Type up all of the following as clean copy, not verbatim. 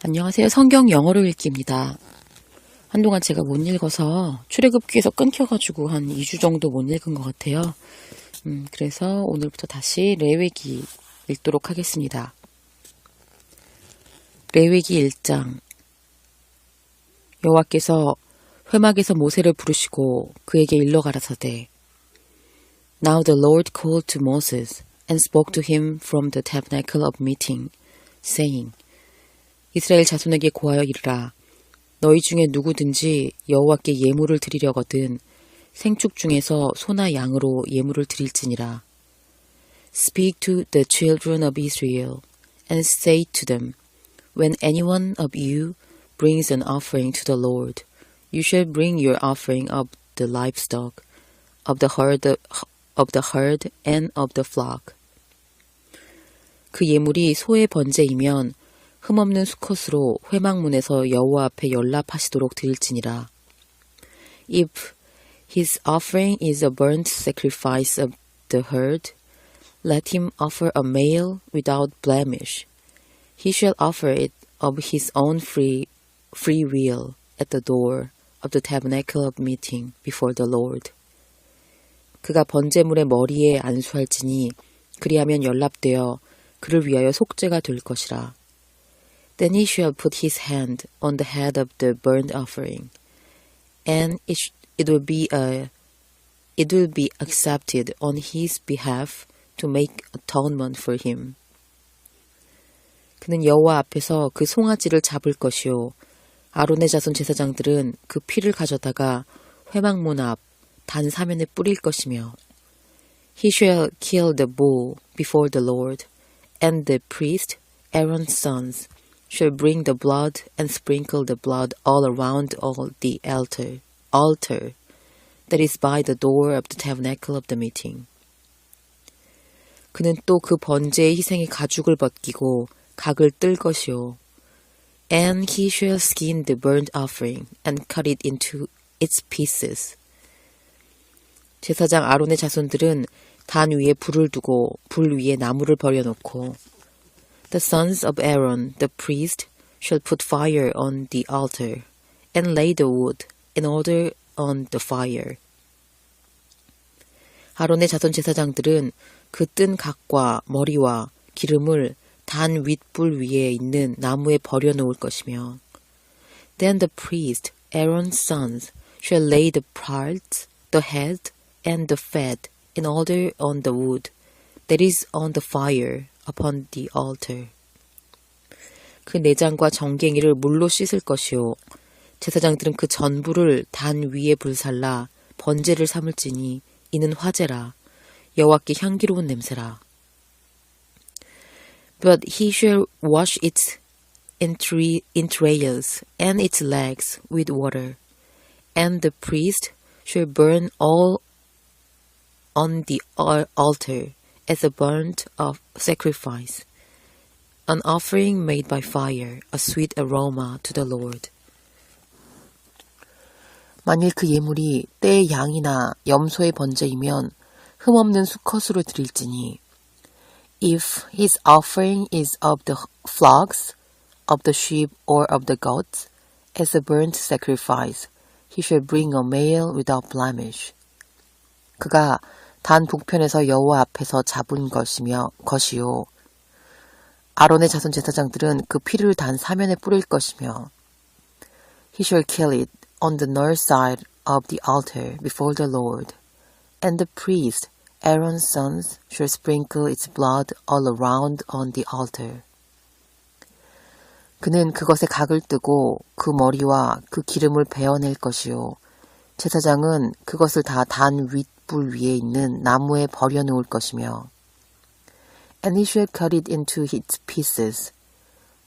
안녕하세요. 성경 영어로 읽기입니다. 한동안 제가 못 읽어서 출애굽기에서 끊겨가지고 한 2주 정도 못 읽은 것 같아요. 그래서 오늘부터 다시 레위기 읽도록 하겠습니다. 레위기 1장. 여호와께서 회막에서 모세를 부르시고 그에게 일러 가라사대 Now the Lord called to Moses and spoke to him from the tabernacle of meeting, saying 이스라엘 자손에게 고하여 이르라. 너희 중에 누구든지 여호와께 예물을 드리려거든 생축 중에서 소나 양으로 예물을 드릴지니라. Speak to the children of Israel and say to them, When anyone of you brings an offering to the Lord, you shall bring your offering of the livestock, of the herd and of the flock. 그 예물이 소의 번제이면 흠없는 수컷으로 회막문에서 여호와 앞에 연락하시도록 드릴지니라. If his offering is a burnt sacrifice of the herd, let him offer a male without blemish. He shall offer it of his own free will at the door of the tabernacle of meeting before the Lord. 그가 번제물의 머리에 안수할지니 그리하면 연락되어 그를 위하여 속죄가 될 것이라. Then he shall put his hand on the head of the burnt offering, and it will be accepted on his behalf to make atonement for him. 그는 여호와 앞에서 그 송아지를 잡을 것이요 아론의 자손 제사장들은 그 피를 가져다가 회막문 앞 단 사면에 뿌릴 것이며 He shall kill the bull before the Lord, and the priest, Aaron's sons, shall bring the blood and sprinkle the blood all around all the altar that is by the door of the tabernacle of the meeting. 그는 또 그 번제의 희생의 가죽을 벗기고 각을 뜰 것이요. And he shall skin the burnt offering and cut it into its pieces. 제사장 아론의 자손들은 단 위에 불을 두고 불 위에 나무를 버려놓고 The sons of Aaron, the priest, shall put fire on the altar, and lay the wood in order on the fire. 아론의 자손 제사장들은 그 뜬 각과 머리와 기름을 단 윗불 위에 있는 나무에 버려놓을 것이며 Then the priest, Aaron's sons, shall lay the parts, the head, and the fat in order on the wood that is on the fire upon the altar. 그 내장과 정갱이를 물로 씻을 것이요 제사장들은 그 전부를 단 위에 불살라 번제를 삼을지니 이는 화제라 여호와께 향기로운 냄새라. But he shall wash its entrails and its legs with water, and the priest shall burn all on the altar as a burnt of sacrifice, an offering made by fire, a sweet aroma to the Lord. 만일 그 예물이 떼의 양이나 염소의 번제이면 흠없는 수컷으로 드릴지니 If his offering is of the flocks, of the sheep, or of the goats, as a burnt sacrifice, he shall bring a male without blemish. 그가 단 북편에서 여호와 앞에서 잡은 것이요. 아론의 자손 제사장들은 그 피를 단 사면에 뿌릴 것이며 He shall kill it on the north side of the altar before the Lord, and the priest, Aaron's sons, shall sprinkle its blood all around on the altar. 그는 그것에 각을 뜨고 그 머리와 그 기름을 베어낼 것이요. 제사장은 그것을 다 단 윗불 위에 있는 나무에 버려놓을 것이며 And he shall cut it into its pieces,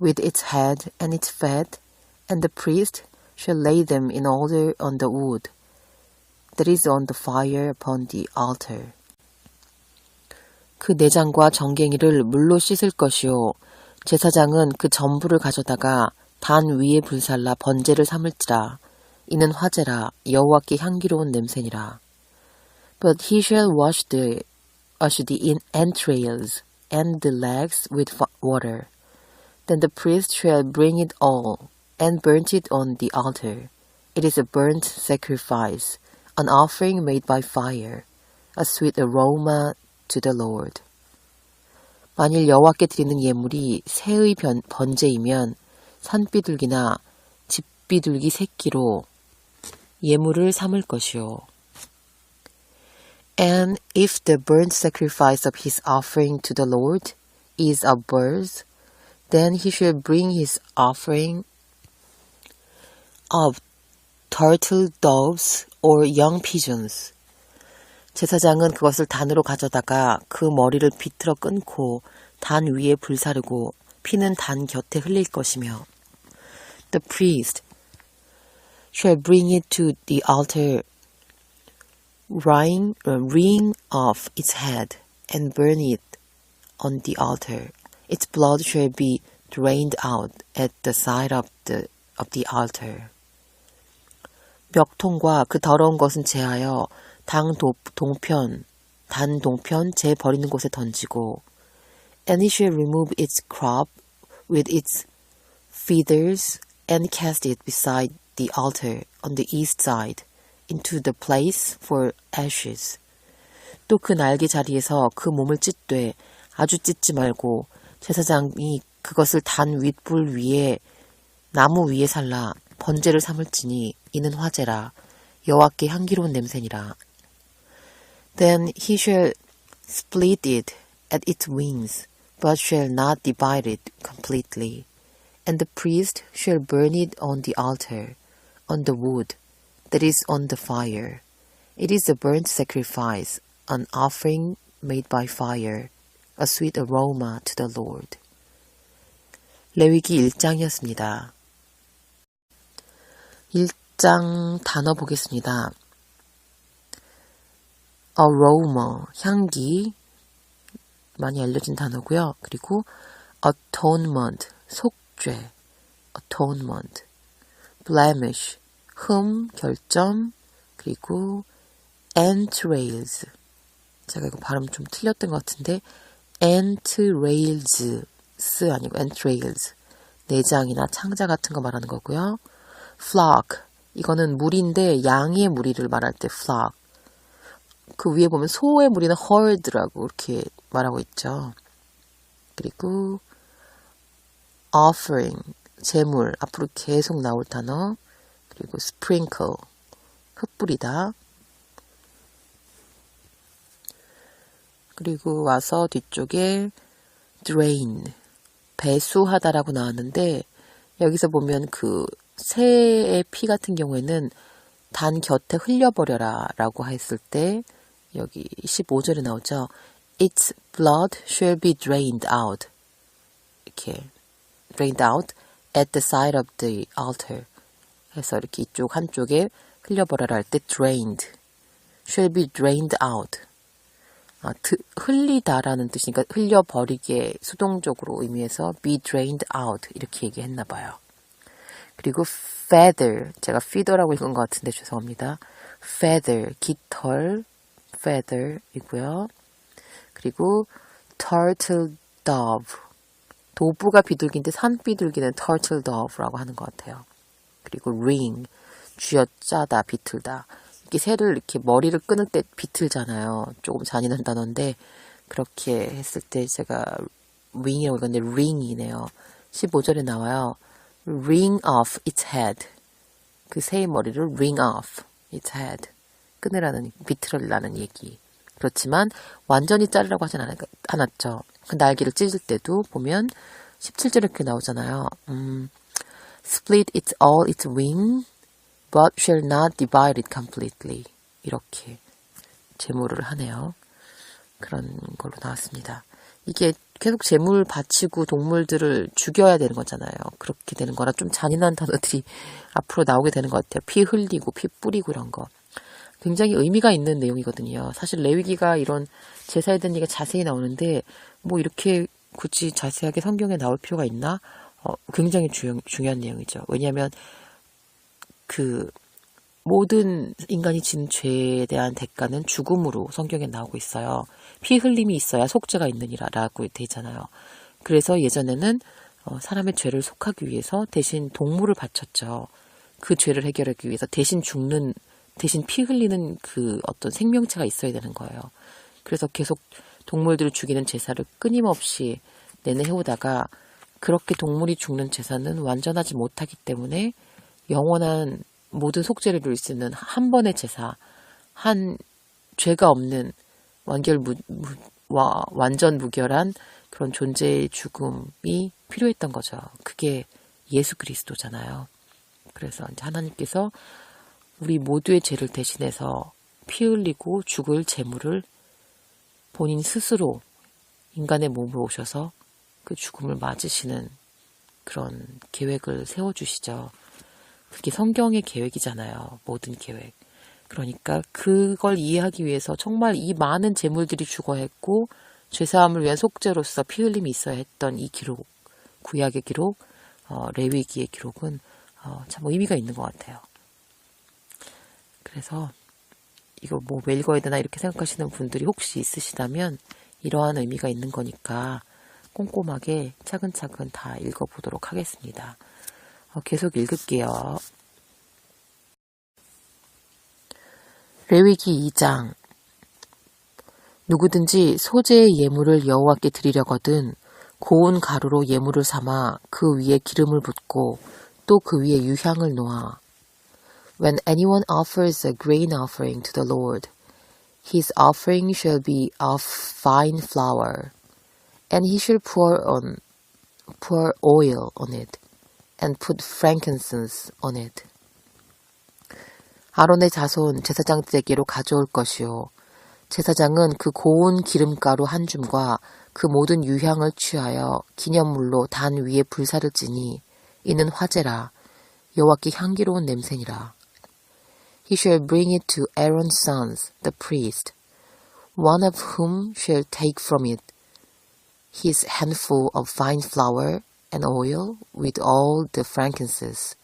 with its head and its fat, and the priest shall lay them in order on the wood that is on the fire upon the altar. 그 내장과 정갱이를 물로 씻을 것이요 제사장은 그 전부를 가져다가 단 위에 불살라 번제를 삼을지라 이는 화제라 여호와께 향기로운 냄새니라. But he shall wash the entrails and the legs with water, Then the priest shall bring it all, and burn it on the altar. It is a burnt sacrifice, an offering made by fire, a sweet aroma to the Lord. 만일 여호와께 드리는 예물이 새의 번제이면 산비둘기나 집비둘기 새끼로 예물을 삼을 것이요. And if the burnt sacrifice of his offering to the Lord is of birds, then he shall bring his offering of turtle doves or young pigeons. 제사장은 그것을 단으로 가져다가 그 머리를 비틀어 끊고 단 위에 불사르고 피는 단 곁에 흘릴 것이며 The priest shall bring it to the altar, wring off its head and burn it on the altar. Its blood shall be drained out at the side of the altar. 멱통과 그 더러운 것은 제하여 단 동편 제 버리는 곳에 던지고 And he shall remove its crop with its feathers and cast it beside the altar on the east side into the place for ashes. 또 그 날개 자리에서 그 몸을 찢되 아주 찢지 말고 제사장이 그것을 단 윗불 위에 나무 위에 살라 번제를 삼을지니 이는 화제라 여호와께 향기로운 냄새니라. Then he shall split it at its wings, but shall not divide it completely. And the priest shall burn it on the altar, on the wood that is on the fire. It is a burnt sacrifice, an offering made by fire, a sweet aroma to the Lord. 레위기 1장이었습니다. 1장 단어 보겠습니다. aroma, 향기, 많이 알려진 단어고요. 그리고 atonement, 속죄, atonement, blemish, 흠, 결점, 그리고 entrails, 제가 이거 발음 좀 틀렸던 것 같은데 entrails 아니고 entrails, 내장이나 창자 같은 거 말하는 거고요. flock, 이거는 무리인데 양의 무리를 말할 때 flock. 그 위에 보면 소의 무리는 herd라고 이렇게 말하고 있죠. 그리고 offering, 제물, 앞으로 계속 나올 단어. 그리고 sprinkle, 흩뿌리다. 그리고 와서 뒤쪽에 drain, 배수하다라고 나왔는데 여기서 보면 그 새의 피 같은 경우에는 단 곁에 흘려버려라 라고 했을 때 여기 15절에 나오죠. Its blood shall be drained out. 이렇게 drained out at the side of the altar. 해서 이렇게 이쪽 한쪽에 흘려버려라 할 때 drained. shall be drained out. 흘리다라는 뜻이니까 흘려버리게 수동적으로 의미해서 be drained out 이렇게 얘기했나 봐요. 그리고 feather, 제가 feather라고 읽은 것 같은데 죄송합니다. feather, 깃털, feather이고요. 그리고 turtle dove, 도부가 비둘기인데 산비둘기는 turtle dove라고 하는 것 같아요. 그리고 ring, 쥐어짜다, 비틀다. 이렇게 새를 이렇게 머리를 끊을 때 비틀잖아요. 조금 잔인한 단어인데 그렇게 했을 때 제가 ring이라고 읽었는데 ring이네요. 15절에 나와요. wring off its head. 그 새의 머리를 wring off its head. 끊으라는, 비틀으라는 얘기. 그렇지만 완전히 자르라고 하진 않았죠. 그 날개를 찢을 때도 보면 17절에 이렇게 나오잖아요. split it all its wing, but shall not divide it completely. 이렇게 제물을 하네요. 그런 걸로 나왔습니다. 이게 계속 제물 바치고 동물들을 죽여야 되는 거잖아요. 그렇게 되는 거라 좀 잔인한 단어들이 앞으로 나오게 되는 것 같아요. 피 흘리고 피 뿌리고 이런 거. 굉장히 의미가 있는 내용이거든요. 사실 레위기가 이런 제사에 대한 얘기가 자세히 나오는데 뭐 이렇게 굳이 자세하게 성경에 나올 필요가 있나? 굉장히 중요한 내용이죠. 왜냐하면 그 모든 인간이 지은 죄에 대한 대가는 죽음으로 성경에 나오고 있어요. 피 흘림이 있어야 속죄가 있느니라라고 되잖아요. 그래서 예전에는 사람의 죄를 속하기 위해서 대신 동물을 바쳤죠. 그 죄를 해결하기 위해서 대신 피 흘리는 그 어떤 생명체가 있어야 되는 거예요. 그래서 계속 동물들을 죽이는 제사를 끊임없이 내내 해오다가 그렇게 동물이 죽는 제사는 완전하지 못하기 때문에 영원한 모든 속죄를 누릴 수 있는 한 번의 제사, 한 죄가 없는 완전 무결한 그런 존재의 죽음이 필요했던 거죠. 그게 예수 그리스도잖아요. 그래서 이제 하나님께서 우리 모두의 죄를 대신해서 피 흘리고 죽을 제물을 본인 스스로 인간의 몸으로 오셔서 그 죽음을 맞으시는 그런 계획을 세워주시죠. 그게 성경의 계획이잖아요. 모든 계획. 그러니까 그걸 이해하기 위해서 정말 이 많은 제물들이 죽어야 했고 죄사함을 위한 속죄로서 피 흘림이 있어야 했던 이 기록, 구약의 기록, 레위기의 기록은 참 의미가 있는 것 같아요. 그래서 이거 뭐 왜 읽어야 되나 이렇게 생각하시는 분들이 혹시 있으시다면 이러한 의미가 있는 거니까 꼼꼼하게 차근차근 다 읽어보도록 하겠습니다. 계속 읽을게요. 레위기 2장. 누구든지 소재의 예물을 여호와께 드리려거든 고운 가루로 예물을 삼아 그 위에 기름을 붓고 또 그 위에 유향을 놓아. When anyone offers a grain offering to the Lord, his offering shall be of fine flour, and he shall pour oil on it, and put frankincense on it. 아론의 자손 제사장들에게로 가져올 것이요. 제사장은 그 고운 기름가루 한 줌과 그 모든 유향을 취하여 기념물로 단 위에 불사를 찌니 이는 화제라. 여호와께 향기로운 냄새니라. He shall bring it to Aaron's sons, the priest, one of whom shall take from it his handful of fine flour and oil with all the frankincense,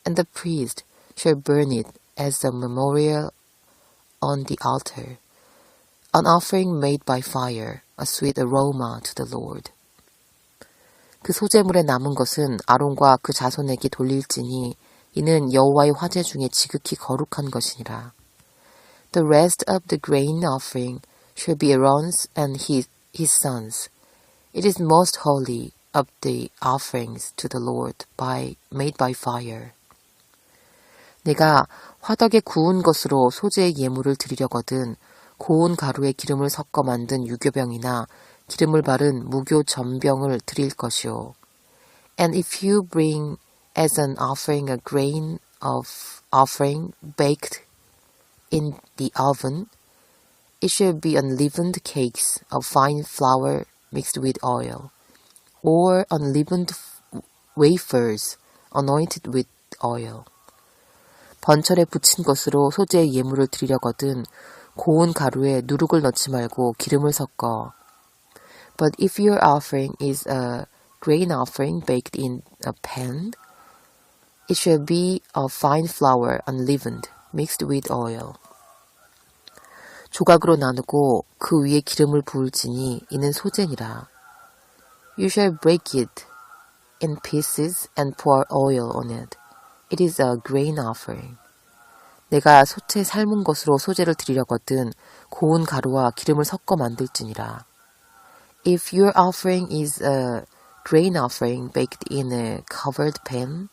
and the priest shall burn it as a memorial on the altar, an offering made by fire, a sweet aroma to the Lord. 그 소재물에 남은 것은 아론과 그 자손에게 돌릴지니 이는 여호와의 화제 중에 지극히 거룩한 것이니라. The rest of the grain offering shall be Aaron's and his sons. It is most holy of the offerings to the Lord made by fire. 내가 화덕에 구운 것으로 소재의 예물을 드리려거든 고운 가루에 기름을 섞어 만든 유교병이나 기름을 바른 무교 전병을 드릴 것이요. And if you bring as an offering a grain of offering baked in the oven, it shall be unleavened cakes of fine flour mixed with oil, or unleavened wafers anointed with oil. 번철에 부친 것으로 소재의 예물을 드리려거든 고운 가루에 누룩을 넣지 말고 기름을 섞어. But if your offering is a grain offering baked in a pan, it shall be of fine flour unleavened, mixed with oil. 조각으로 나누고 그 위에 기름을 부을지니 이는 소재니라. You shall break it in pieces and pour oil on it. It is a grain offering. 내가 소채 삶은 것으로 소재를 드리려거든 고운 가루와 기름을 섞어 만들지니라. If your offering is a grain offering baked in a covered pan,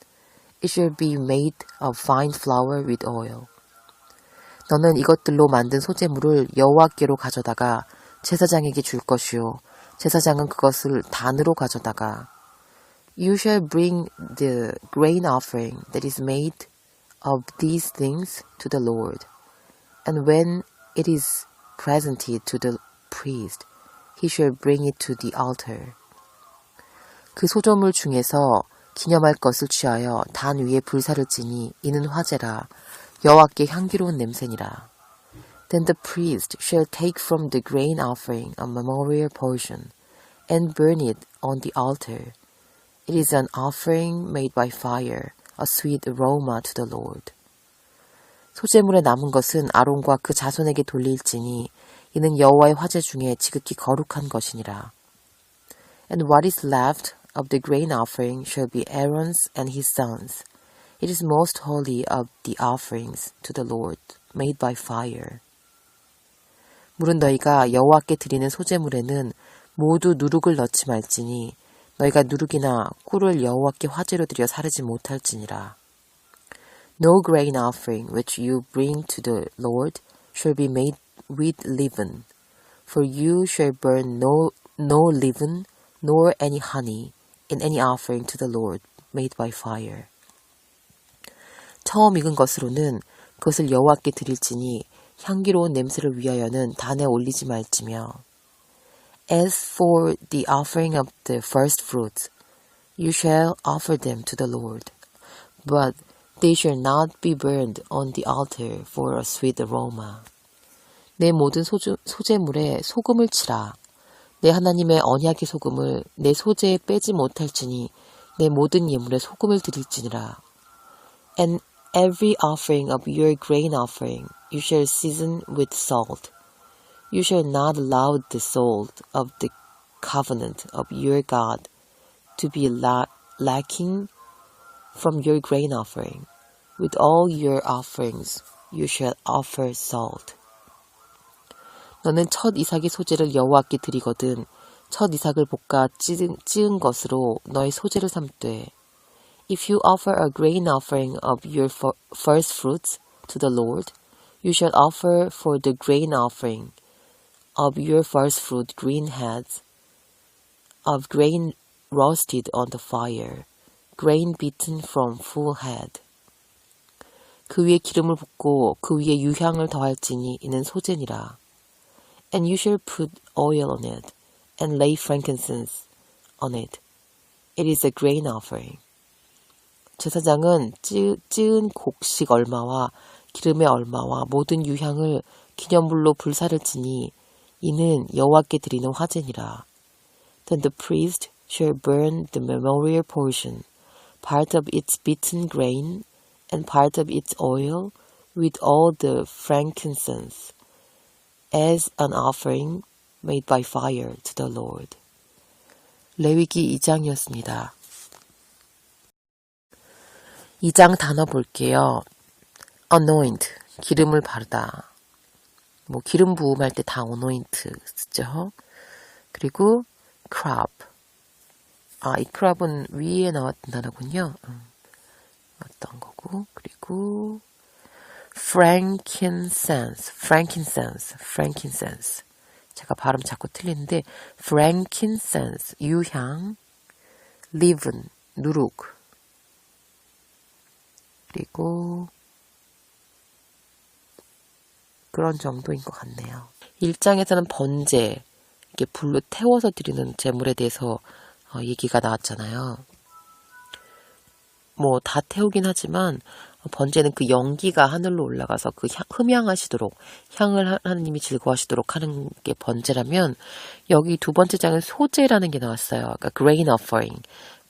it shall be made of fine flour with oil. 너는 이것들로 만든 소재물을 여호와께로 가져다가 제사장에게 줄 것이요. 제사장은 그것을 단으로 가져다가 You shall bring the grain offering that is made of these things to the Lord. And when it is presented to the priest, he shall bring it to the altar. 그 소조물 중에서 기념할 것을 취하여 단 위에 불사를 지니 이는 화제라. 여호와께 향기로운 냄새니라. Then the priest shall take from the grain offering a memorial portion, and burn it on the altar. It is an offering made by fire, a sweet aroma to the Lord. 소재물에 남은 것은 아론과 그 자손에게 돌릴지니 이는 여호와의 화제 중에 지극히 거룩한 것이니라. And what is left of the grain offering shall be Aaron's and his sons. It is most holy of the offerings to the Lord, made by fire. 물은 너희가 여호와께 드리는 소제물에는 모두 누룩을 넣지 말지니 너희가 누룩이나 꿀을 여호와께 화제로 드려 사르지 못할지니라. No grain offering which you bring to the Lord shall be made with leaven, for you shall burn no leaven nor any honey in any offering to the Lord made by fire. 처음 익은 것으로는 그것을 여호와께 드릴지니 향기로운 냄새를 위하여는 단에 올리지 말지며. As for the offering of the first fruits, you shall offer them to the Lord, but they shall not be burned on the altar for a sweet aroma. 내 모든 소제물에 소금을 치라. 내 하나님의 언약의 소금을 내 소제에 빼지 못할지니 내 모든 예물에 소금을 드릴지니라. And every offering of your grain offering you shall season with salt. You shall not allow the salt of the covenant of your God to be lacking from your grain offering. With all your offerings you shall offer salt. 너는 첫 이삭의 소제를 여호와께 드리거든 첫 이삭을 볶아 찌은 것으로 너의 소제를 삼되. If you offer a grain offering of your first fruits to the Lord, you shall offer for the grain offering of your first fruit green heads of grain roasted on the fire, grain beaten from full head. 그 위에 기름을 붓고 그 위에 유향을 더할지니 이는 소제니라. And you shall put oil on it, and lay frankincense on it. It is a grain offering. 제사장은 찌은 곡식 얼마와 기름의 얼마와 모든 유향을 기념물로 불사를 지니 이는 여호와께 드리는 화제니라. Then the priest shall burn the memorial portion, part of its beaten grain, and part of its oil, with all the frankincense, as an offering made by fire to the Lord. 레위기 2장이었습니다. 2장 단어 볼게요. anoint, 기름을 바르다. 뭐 기름 부음할 때 다 anoint 쓰죠. 그리고 crop. 이 crop은 위에 나왔던 단어군요. 어떤 거고. 그리고 frankincense. 제가 발음 자꾸 틀리는데 frankincense, 유향, leaven, 누룩. 그리고 그런 정도인 것 같네요. 1장에서는 번제, 이게 불로 태워서 드리는 제물에 대해서 얘기가 나왔잖아요. 뭐 다 태우긴 하지만 번제는 그 연기가 하늘로 올라가서 그 흠향하시도록, 향을 하나님이 즐거워하시도록 하는 게 번제라면, 여기 두 번째 장은 소제라는 게 나왔어요. 그러니까 grain offering,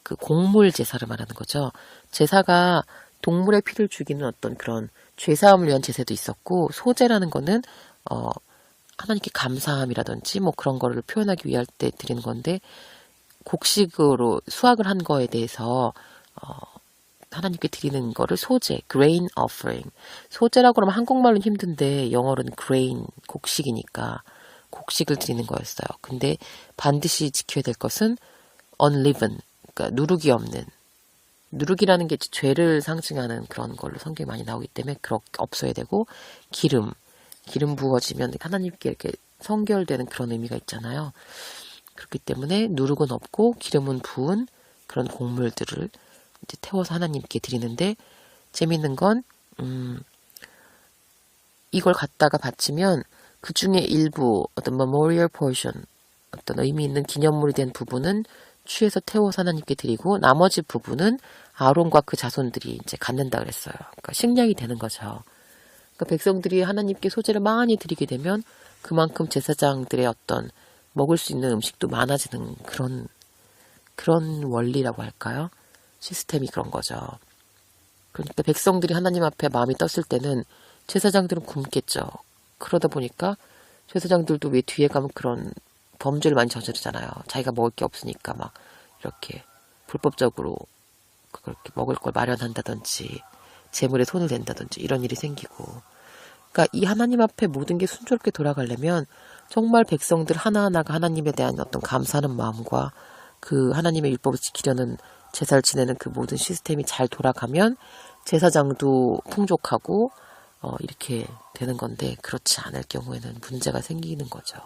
그 곡물 제사를 말하는 거죠. 제사가 동물의 피를 죽이는 어떤 그런 죄사함을 위한 제사도 있었고, 소제라는 거는 하나님께 감사함이라든지 뭐 그런 거를 표현하기 위할 때 드리는 건데, 곡식으로 수확을 한 거에 대해서 하나님께 드리는 거를 소제, grain offering. 소제라고 그러면 한국말로는 힘든데 영어로는 grain, 곡식이니까 곡식을 드리는 거였어요. 근데 반드시 지켜야 될 것은 unleavened, 그러니까 누룩이 없는, 누룩이라는 게 죄를 상징하는 그런 걸로 성경이 많이 나오기 때문에 그렇게 없어야 되고, 기름 부어지면 하나님께 이렇게 성결되는 그런 의미가 있잖아요. 그렇기 때문에 누룩은 없고 기름은 부은 그런 곡물들을 이제 태워서 하나님께 드리는데, 재밌는 건 이걸 갖다가 바치면 그 중에 일부 어떤 memorial portion, 어떤 의미 있는 기념물이 된 부분은 취해서 태워서 하나님께 드리고, 나머지 부분은 아론과 그 자손들이 이제 갖는다 그랬어요. 그러니까 식량이 되는 거죠. 그러니까 백성들이 하나님께 소제를 많이 드리게 되면 그만큼 제사장들의 어떤 먹을 수 있는 음식도 많아지는 그런 원리라고 할까요? 시스템이 그런 거죠. 그러니까 백성들이 하나님 앞에 마음이 떴을 때는 제사장들은 굶겠죠. 그러다 보니까 제사장들도 왜 뒤에 가면 그런 범죄를 많이 저지르잖아요. 자기가 먹을 게 없으니까 막 이렇게 불법적으로 그걸 이렇게 먹을 걸 마련한다든지 재물에 손을 댄다든지 이런 일이 생기고, 그러니까 이 하나님 앞에 모든 게 순조롭게 돌아가려면 정말 백성들 하나하나가 하나님에 대한 어떤 감사하는 마음과 그 하나님의 율법을 지키려는 제사를 지내는 그 모든 시스템이 잘 돌아가면 제사장도 풍족하고 이렇게 되는 건데, 그렇지 않을 경우에는 문제가 생기는 거죠.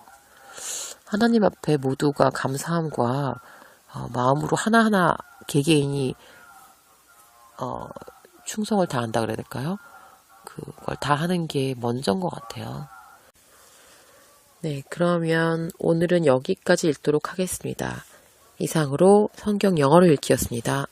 하나님 앞에 모두가 감사함과 마음으로 하나하나 개개인이 충성을 다한다 그래야 될까요? 그걸 다 하는 게 먼저인 것 같아요. 네, 그러면 오늘은 여기까지 읽도록 하겠습니다. 이상으로 성경 영어로 읽기였습니다.